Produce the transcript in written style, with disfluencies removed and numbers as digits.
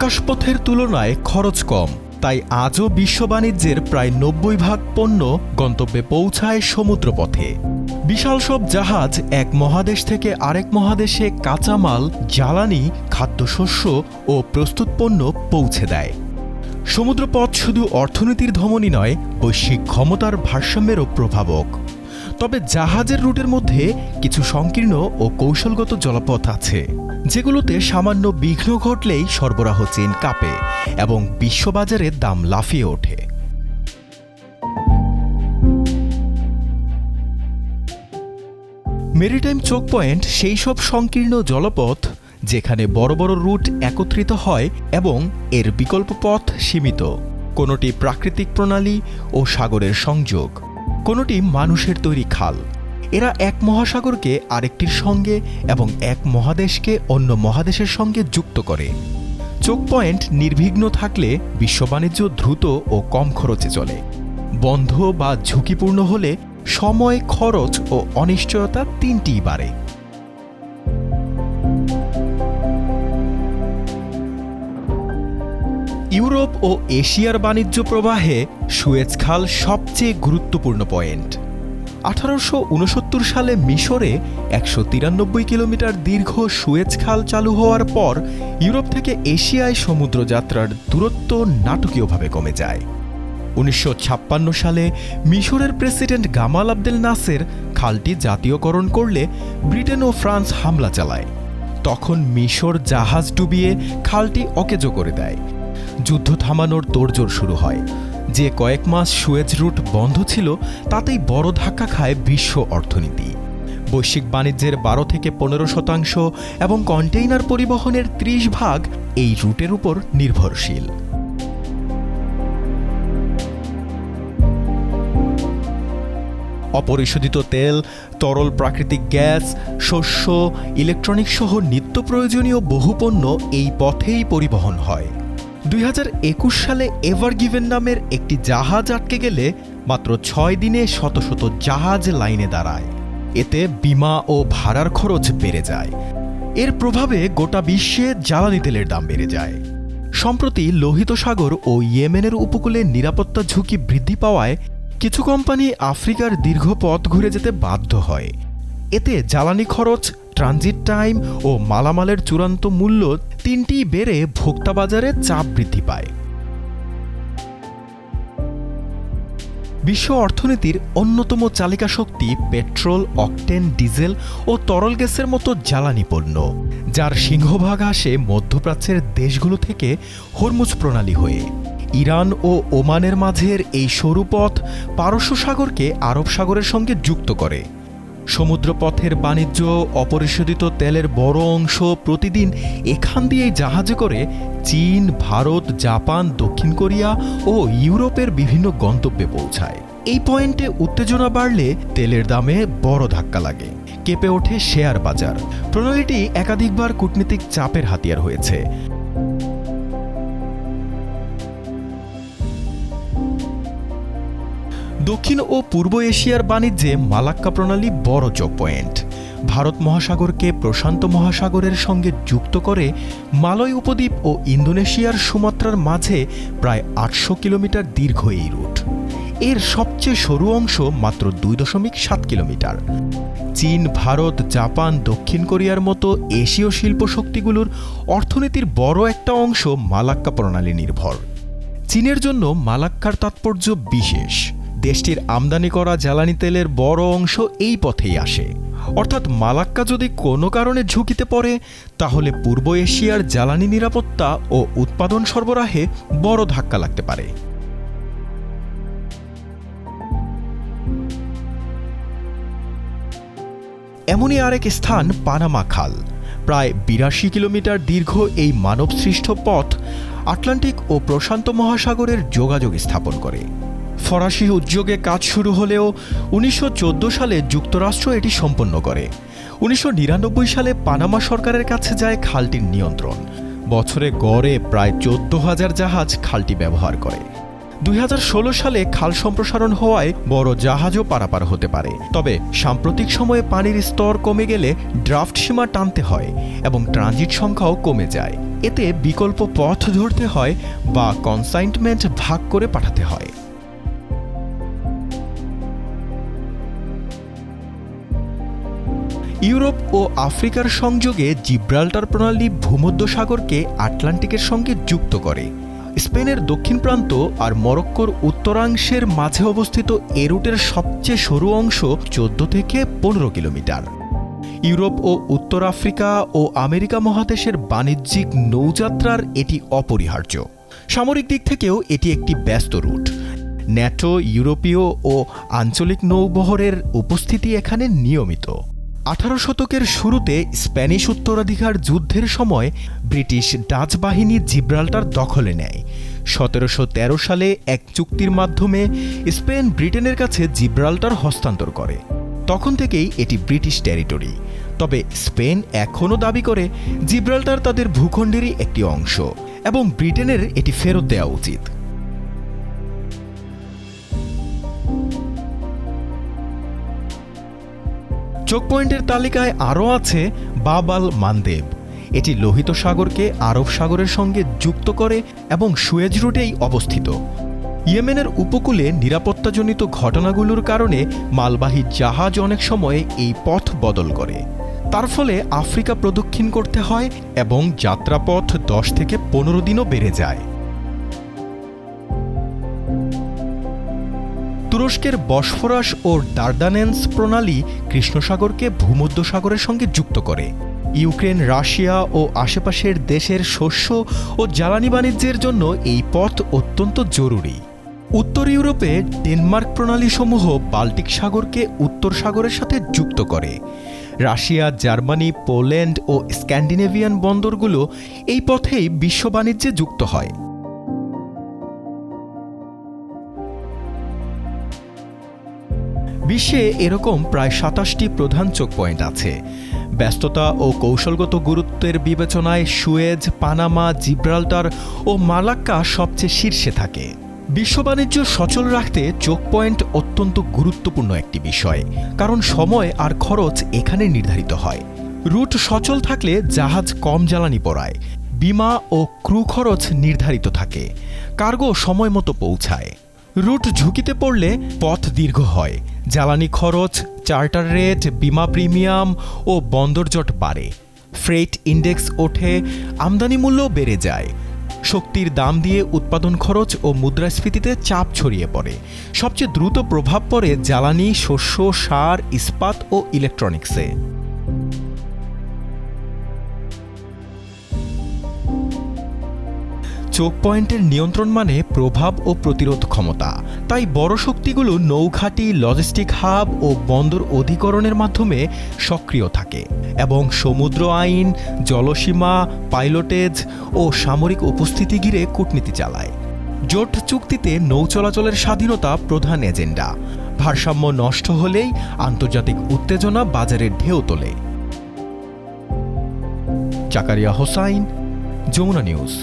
আকাশপথের তুলনায় খরচ কম, তাই আজও বিশ্ব বাণিজ্যের প্রায় ৯০% পণ্য গন্তব্যে পৌঁছায় সমুদ্রপথে। বিশাল সব জাহাজ এক মহাদেশ থেকে আরেক মহাদেশে কাঁচামাল, জ্বালানি, খাদ্যশস্য ও প্রস্তুত পণ্য পৌঁছে দেয়। সমুদ্রপথ শুধু অর্থনীতির ধমনী নয়, বৈশ্বিক ক্ষমতার ভারসাম্যেরও প্রভাবক। তবে জাহাজের রুটের মধ্যে কিছু সংকীর্ণ ও কৌশলগত জলপথ আছে, যেগুলোতে সামান্য বিঘ্ন ঘটলেই সরবরাহ চেইন কাঁপে এবং বিশ্ববাজারে দাম লাফিয়ে ওঠে। মেরিটাইম চোক পয়েন্ট সেই সব সংকীর্ণ জলপথ যেখানে বড় বড় রুট একত্রিত হয় এবং এর বিকল্প পথ সীমিত। কোনোটি প্রাকৃতিক প্রণালী ও সাগরের সংযোগ, কোনোটি মানুষের তৈরি খাল। এরা এক মহাসাগরকে আরেকটির সঙ্গে এবং এক মহাদেশকে অন্য মহাদেশের সঙ্গে যুক্ত করে। চোক পয়েন্ট নির্বিঘ্ন থাকলে বিশ্ব বাণিজ্য দ্রুত ও কম খরচে চলে। বন্ধ বা ঝুঁকিপূর্ণ হলে সময়, খরচ ও অনিশ্চয়তা তিনটিই বাড়ে। ইউরোপ ও এশিয়ার বাণিজ্য প্রবাহে সুয়েজ খাল সবচেয়ে গুরুত্বপূর্ণ পয়েন্ট। 1869 সালে মিশরে 193 কিলোমিটার দীর্ঘ সুয়েজ খাল চালু হওয়ার পর ইউরোপ থেকে এশিয়ায় সমুদ্রযাত্রার দূরত্ব নাটকীয়ভাবে কমে যায়। 1956 সালে মিশরের প্রেসিডেন্ট গামাল আবদেল নাসের খালটি জাতীয়করণ করলে ব্রিটেন ও ফ্রান্স হামলা চালায়। তখন মিশর জাহাজ ডুবিয়ে খালটি অকেজো করে দেয়। যুদ্ধ থামানোর তোড়জোড় শুরু হয়। যে কয়েক মাস সুয়েজ রুট বন্ধ ছিল, তাতেই বড় ধাক্কা খায় বিশ্ব অর্থনীতি। বৈশ্বিক বাণিজ্যের 12 থেকে 15% এবং কন্টেইনার পরিবহনের 30% এই রুটের উপর নির্ভরশীল। অপরিশোধিত তেল, তরল প্রাকৃতিক গ্যাস, শস্য, ইলেকট্রনিক্স সহ নিত্য প্রয়োজনীয় বহু পণ্য এই পথেই পরিবহন হয়। 2021 সালে এভার গিভেন নামের একটি জাহাজ আটকে গেলে মাত্র 6 দিনে শত শত জাহাজ লাইনে দাঁড়ায়। এতে বিমা ও ভাড়ার খরচ বেড়ে যায়। এর প্রভাবে গোটা বিশ্বে জ্বালানি তেলের দাম বেড়ে যায়। সম্প্রতি লোহিত সাগর ও ইয়েমেনের উপকূলে নিরাপত্তা ঝুঁকি বৃদ্ধি পাওয়ায় কিছু কোম্পানি আফ্রিকার দীর্ঘ পথ ঘুরে যেতে বাধ্য হয়। এতে জ্বালানি খরচ, ট্রানজিট টাইম ও মালামালের চূড়ান্ত মূল্য তিনটিই বেড়ে ভোক্তা বাজারে চাপ বৃদ্ধি পায়। বিশ্ব অর্থনীতির অন্যতম চালিকা শক্তি পেট্রোল, অকটেন, ডিজেল ও তরল গ্যাসের মতো জ্বালানি পণ্য, যার সিংহভাগ আসে মধ্যপ্রাচ্যের দেশগুলো থেকে হরমুজ প্রণালী হয়ে। ইরান ও ওমানের মাঝের এই সরু পথ পারস্য সাগরকে আরব সাগরের সঙ্গে যুক্ত করে। সমুদ্রপথের বাণিজ্য, অপরিশোধিত তেলের বড় অংশ প্রতিদিন এখান দিয়েই জাহাজে করে চীন, ভারত, জাপান, দক্ষিণ কোরিয়া ও ইউরোপের বিভিন্ন গন্তব্যে পৌঁছায়। এই পয়েন্টে উত্তেজনা বাড়লে তেলের দামে বড় ধাক্কা লাগে, কেঁপে ওঠে শেয়ার বাজার। প্রণালীটি একাধিকবার কূটনীতিক চাপের হাতিয়ার হয়েছে। দক্ষিণ ও পূর্ব এশিয়ার বাণিজ্যে মালাক্কা প্রণালী বড় চোক পয়েন্ট। ভারত মহাসাগরকে প্রশান্ত মহাসাগরের সঙ্গে যুক্ত করে মালয় উপদ্বীপ ও ইন্দোনেশিয়ার সুমাত্রার মাঝে প্রায় 800 কিলোমিটার দীর্ঘ এই রুট। এর সবচেয়ে সরু অংশ মাত্র 2.7 কিলোমিটার। চীন, ভারত, জাপান, দক্ষিণ কোরিয়ার মতো এশীয় শিল্প শক্তিগুলোর অর্থনীতির বড় একটা অংশ মালাক্কা প্রণালী নির্ভর। চীনের জন্য মালাক্কার তাৎপর্য বিশেষ। দেশটির আমদানি করা জ্বালানি তেলের বড় অংশ এই পথেই আসে। অর্থাৎ মালাক্কা যদি কোনো কারণে ঝুঁকিতে পড়ে, তাহলে পূর্ব এশিয়ার জ্বালানি নিরাপত্তা ও উৎপাদন সরবরাহে বড় ধাক্কা লাগতে পারে। এমনই আরেক স্থান পানামা খাল। প্রায় 82 কিলোমিটার দীর্ঘ এই মানবসৃষ্ট পথ আটলান্টিক ও প্রশান্ত মহাসাগরের যোগাযোগ স্থাপন করে। ফরাসি উদ্যোগে কাজ শুরু হলেও 1914 সালে যুক্তরাষ্ট্র এটি সম্পন্ন করে। 1999 সালে পানামা সরকারের কাছে যায় খালটির নিয়ন্ত্রণ। বছরে গড়ে প্রায় 14,000 জাহাজ খালটি ব্যবহার করে। 2016 সালে খাল সম্প্রসারণ হওয়ায় বড় জাহাজও পারাপার হতে পারে। তবে সাম্প্রতিক সময়ে পানির স্তর কমে গেলে ড্রাফট সীমা টানতে হয় এবং ট্রানজিট সংখ্যাও কমে যায়। এতে বিকল্প পথ ধরতে হয় বা কনসাইনমেন্ট ভাগ করে পাঠাতে হয়। ইউরোপ ও আফ্রিকার সংযোগে জিব্রাল্টার প্রণালী ভূমধ্যসাগরকে আটলান্টিকের সঙ্গে যুক্ত করে। স্পেনের দক্ষিণ প্রান্ত আর মরক্কোর উত্তরাংশের মাঝে অবস্থিত এ রুটের সবচেয়ে সরু অংশ 14 থেকে 15 কিলোমিটার। ইউরোপ ও উত্তর আফ্রিকা ও আমেরিকা মহাদেশের বাণিজ্যিক নৌযাত্রার এটি অপরিহার্য। সামরিক দিক থেকেও এটি একটি ব্যস্ত রুট। ন্যাটো, ইউরোপীয় ও আঞ্চলিক নৌবহরের উপস্থিতি এখানে নিয়মিত। 18 শতকের শুরুতে স্প্যানিশ উত্তরাধিকার যুদ্ধের সময় ব্রিটিশ ডাচ বাহিনী জিব্রাল্টার দখলে নেয়। 1713 সালে এক চুক্তির মাধ্যমে স্পেন ব্রিটেনের কাছে জিব্রাল্টার হস্তান্তর করে। তখন থেকেই এটি ব্রিটিশ টেরিটরি। তবে স্পেন এখনও দাবি করে জিব্রাল্টার তাদের ভূখণ্ডেরই একটি অংশ এবং ব্রিটেনের এটি ফেরত দেওয়া উচিত। চোখ পয়েন্টের তালিকায় আরও আছে বাব আল মানদেব। এটি লোহিত সাগরকে আরব সাগরের সঙ্গে যুক্ত করে এবং সুয়েজ রুটেই অবস্থিত। ইয়েমেনের উপকূলে নিরাপত্তাজনিত ঘটনাগুলোর কারণে মালবাহী জাহাজ অনেক সময় এই পথ বদল করে। তার ফলে আফ্রিকা প্রদক্ষিণ করতে হয় এবং যাত্রাপথ 10 থেকে 15 দিনও বেড়ে যায়। তুরস্কের বসফরাস ও দারদানেন্স প্রণালী কৃষ্ণসাগরকে ভূমধ্যসাগরের সঙ্গে যুক্ত করে। ইউক্রেন, রাশিয়া ও আশেপাশের দেশের শস্য ও জ্বালানি বাণিজ্যের জন্য এই পথ অত্যন্ত জরুরি। উত্তর ইউরোপে ডেনমার্ক প্রণালীসমূহ বাল্টিক সাগরকে উত্তর সাগরের সাথে যুক্ত করে। রাশিয়া, জার্মানি, পোল্যান্ড ও স্ক্যান্ডিনেভিয়ান বন্দরগুলো এই পথেই বিশ্ব বাণিজ্যে যুক্ত হয়। বিশ্বে এরকম প্রায় 27টি প্রধান চোখ পয়েন্ট আছে। ব্যস্ততা ও কৌশলগত গুরুত্বের বিবেচনায় সুয়েজ, পানামা, জিব্রাল্টার ও মালাক্কা সবচেয়ে শীর্ষে থাকে। বিশ্ব বাণিজ্য সচল রাখতে চোখ পয়েন্ট অত্যন্ত গুরুত্বপূর্ণ একটি বিষয়, কারণ সময় আর খরচ এখানে নির্ধারিত হয়। রুট সচল থাকলে জাহাজ কম জ্বালানি পোড়ায়, বিমা ও ক্রু খরচ নির্ধারিত থাকে, কার্গো সময় মতো পৌঁছায়। রুট ঝুঁকিতে পড়লে পথ দীর্ঘ হয়, জ্বালানি খরচ, চার্টার রেট, বিমা প্রিমিয়াম ও বন্দরজট বাড়ে। ফ্রেট ইন্ডেক্স ওঠে, আমদানি মূল্যও বেড়ে যায়। শক্তির দাম দিয়ে উৎপাদন খরচ ও মুদ্রাস্ফীতিতে চাপ ছড়িয়ে পড়ে। সবচেয়ে দ্রুত প্রভাব পড়ে জ্বালানি, শস্য, সার, ইস্পাত ও ইলেকট্রনিক্সে। চোখ পয়েন্টের নিয়ন্ত্রণ মানে প্রভাব ও প্রতিরোধ ক্ষমতা। তাই বড় শক্তিগুলো নৌঘাঁটি, লজিস্টিক হাব ও বন্দর অধিকরণের মাধ্যমে সক্রিয় থাকে এবং সমুদ্র আইন, জলসীমা, পাইলটেজ ও সামরিক উপস্থিতি ঘিরে কূটনীতি চালায়। জোট চুক্তিতে নৌ চলাচলের স্বাধীনতা প্রধান এজেন্ডা। ভারসাম্য নষ্ট হলেই আন্তর্জাতিক উত্তেজনা বাজারের ঢেউ তোলে। জাকারিয়া হোসাইন, যমুনা নিউজ।